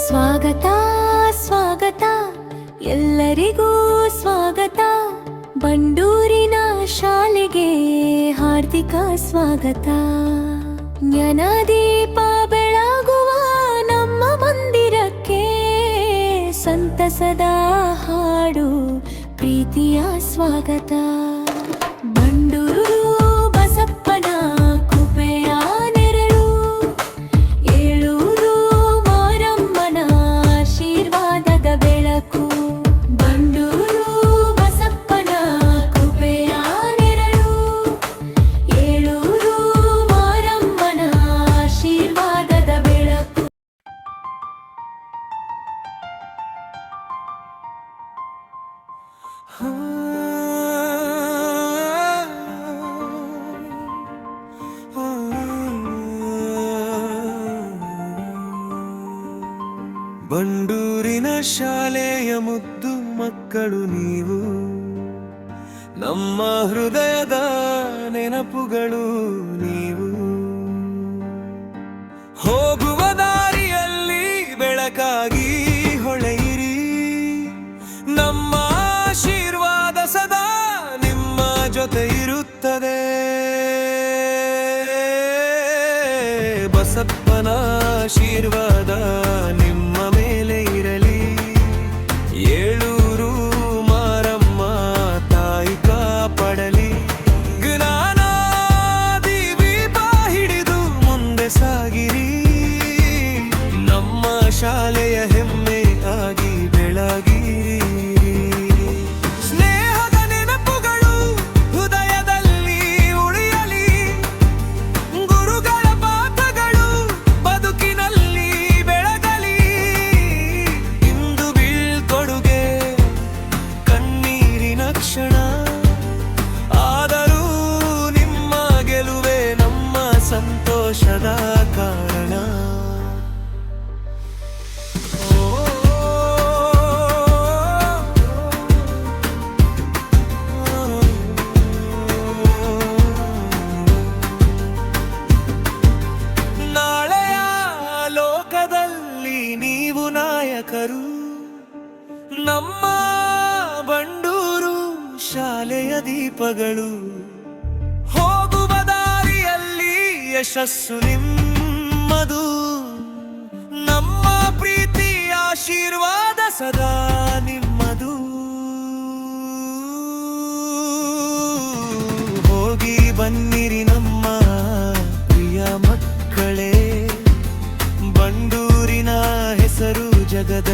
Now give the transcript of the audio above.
ಸ್ವಾಗತ ಸ್ವಾಗತ ಎಲ್ಲರಿಗೂ ಸ್ವಾಗತ. ಬಂಡೂರಿನ ಶಾಲೆಗೆ ಹಾರ್ದಿಕ ಸ್ವಾಗತ. ಜ್ಞಾನದೀಪ ಬೆಳಗುವ ನಮ್ಮ ಮಂದಿರಕ್ಕೆ ಸಂತಸದ ಹಾಡು ಪ್ರೀತಿಯ ಸ್ವಾಗತ. ಬಂಡೂರು ಬಸಪ್ಪನ ಕೃಪೆಯ ನೆರಳು, ಏಳೂರು ಮಾರಮ್ಮನ ಆಶೀರ್ವಾದದ ಬೆಳಕು. ಬಂಡೂರು ಬಸಪ್ಪನ ಕೃಪೆಯ ನೆರಳು, ಏಳೂರು ಮಾರಮ್ಮನ ಆಶೀರ್ವಾದದ ಬೆಳಕು. ಬಂಡೂರಿನ ಶಾಲೆಯ ಮುದ್ದು ಮಕ್ಕಳು ನೀವು, ನಮ್ಮ ಹೃದಯದ ನೆನಪುಗಳು ನೀವು. ಹೋಗುವ ದಾರಿಯಲ್ಲಿ ಬೆಳಕಾಗಿ ಹೊಳೆಯಿರಿ, ನಮ್ಮ ಆಶೀರ್ವಾದ ಸದಾ ನಿಮ್ಮ ಜೊತೆ ಇರುತ್ತದೆ. ಬಸಪ್ಪನ ಆಶೀರ್ವಾದ ನಿಮ್ಮ ಮೇಲೆ ಇರಲಿ, ಏಳೂರು ಮಾರಮ್ಮ ತಾಯಿ ಕಾಪಾಡಲಿ. ಜ್ಞಾನದೀಪ ಹಿಡಿದು ಮುಂದೆ ಸಾಗಿರಿ, ನಮ್ಮ ಶಾಲೆಯ ಹೆಮ್ಮೆ ಆಗಿ ಬೆಳಗಿರಿ. ಸ್ನೇಹದ ನೆನಪುಗಳು ಹೃದಯದಲ್ಲಿ ಉಳಿಯಲಿ, ಗುರುಗಳ ಪಾಠಗಳು ಬದುಕಿನಲ್ಲಿ ಬೆಳಗಲಿ. ಇಂದು ಬೀಳ್ಕೊಡುಗೆ ಕಣ್ಣೀರಿನ ಕ್ಷಣ, ಆದರೂ ನಿಮ್ಮ ಗೆಲುವೆ ನಮ್ಮ ಸಂತೋಷದ ಕಾರಣ. ನಾಳೆಯ ಲೋಕದಲ್ಲಿ ನೀವು ನಾಯಕರು, ನಮ್ಮ ಬಂಡೂರು ಶಾಲೆಯ ದೀಪಗಳು. ಹೋಗುವ ದಾರಿಯಲ್ಲಿ ಯಶಸ್ಸು ನಿಮ್ಮದು, ನಮ್ಮ ಪ್ರೀತಿ ಆಶೀರ್ವಾದ ಸದಾ ನಿಮ್ಮದು. ಹೋಗಿ ಬನ್ನಿರಿ ನಮ್ಮ ಪ್ರಿಯ ಮಕ್ಕಳೇ, ಬಂಡೂರಿನ ಹೆಸರು ಜಗದ